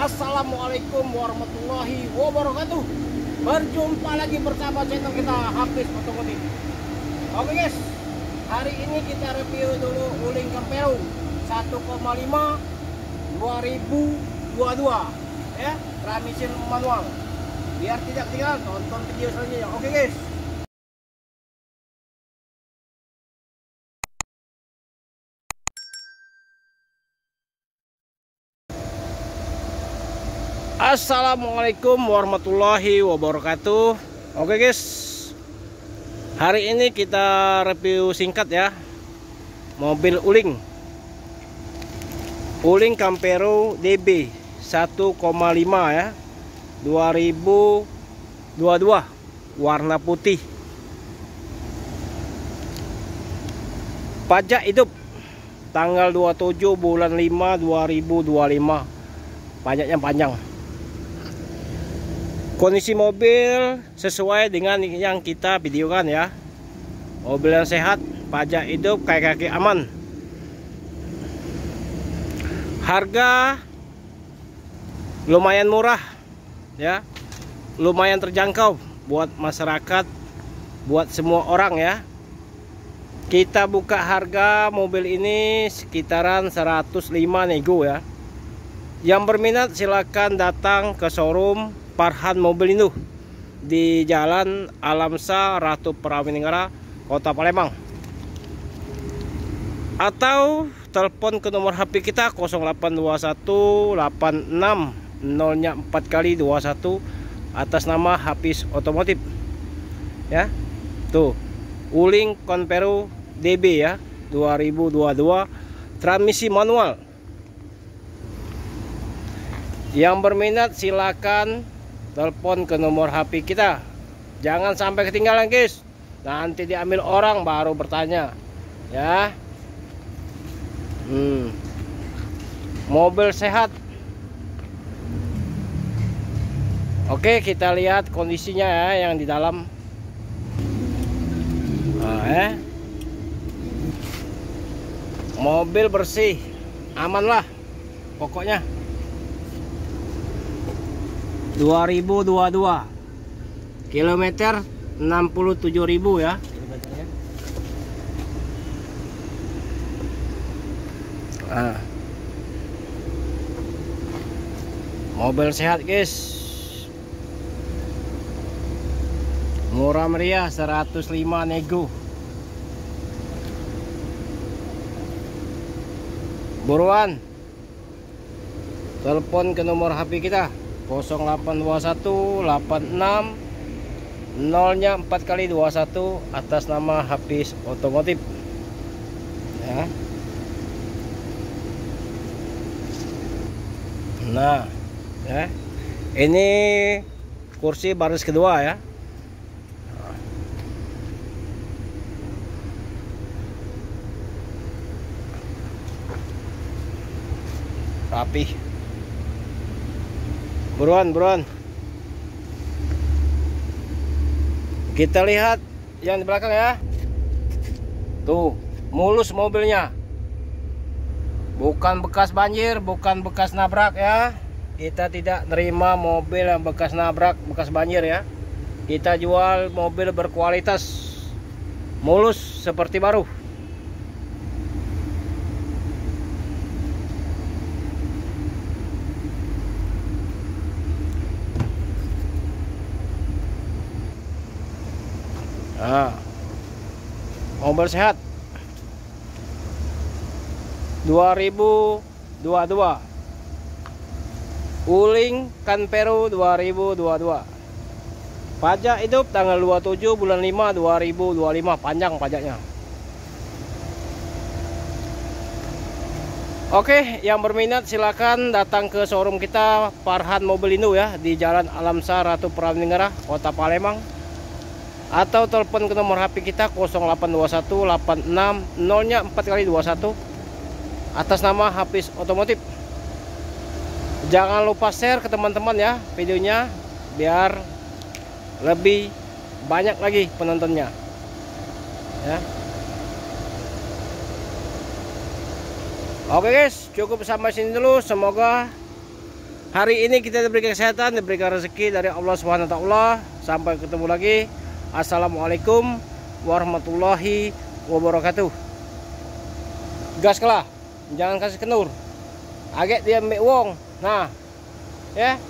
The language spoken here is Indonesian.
Assalamualaikum warahmatullahi wabarakatuh. Berjumpa lagi bersama channel kita Hafiz Otomotif. Oke guys, hari ini kita review dulu Wuling Campero 1,5 2022 ya, transmission manual. Biar tidak ketinggalan, tonton video selanjutnya. Oke guys. Assalamualaikum warahmatullahi wabarakatuh. Oke guys, hari ini kita review singkat ya, mobil Wuling Campero DB 1,5 ya, 2022, warna putih. Pajak hidup tanggal 27 bulan 5 2025. Pajaknya panjang. Kondisi mobil sesuai dengan yang kita videokan ya. Mobil yang sehat, pajak hidup, kaki-kaki aman. Harga lumayan murah ya. Lumayan terjangkau buat masyarakat, buat semua orang ya. Kita buka harga mobil ini sekitaran 105 nego ya. Yang berminat silakan datang ke showroom Farhan Mobil Indo di Jalan Alamsa, Ratu Prawininggara, Kota Palembang. Atau telepon ke nomor HP kita 0821 86 0 4 kali 21 atas nama Hafiz Otomotif. Ya. Tuh, Wuling Campero DB ya, 2022, transmisi manual. Yang berminat silakan telepon ke nomor HP kita. Jangan sampai ketinggalan guys. Nanti diambil orang baru bertanya ya. Mobil sehat. Oke, kita lihat kondisinya ya yang di dalam. Mobil bersih, aman lah pokoknya. 2022, kilometer 67.000 ya. Mobil sehat guys, murah meriah, 105 nego. Buruan telepon ke nomor HP kita 0821 86 0 4 kali 21 atas nama Hafiz Otomotif ya. Nah ya, ini kursi baris kedua ya. Rapi. Buruan. Kita lihat yang di belakang ya. Tuh, mulus mobilnya. Bukan bekas banjir, bukan bekas nabrak ya. Kita tidak nerima mobil yang bekas nabrak, bekas banjir ya. Kita jual mobil berkualitas, mulus seperti baru. Mobil sehat 2022, Wuling Campero 2022. Pajak hidup tanggal 27 bulan 5 2025, panjang pajaknya. Oke, yang berminat silakan datang ke showroom kita Farhan Mobil Indo ya, di Jalan Alamsa, Ratu Prawininggara, Kota Palembang. Atau telepon ke nomor HP kita 0821 86 0 4 kali 21 atas nama Hafiz Otomotif. Jangan lupa share ke teman-teman ya videonya, biar lebih banyak lagi penontonnya ya. Oke guys, cukup sampai sini dulu. Semoga Hari ini kita diberikan kesehatan, diberikan rezeki dari Allah Subhanahu wa taala. Sampai ketemu lagi. Assalamualaikum warahmatullahi wabarakatuh. Gas kelah, jangan kasih kenur. Agak dia ambil wong. Nah, ya.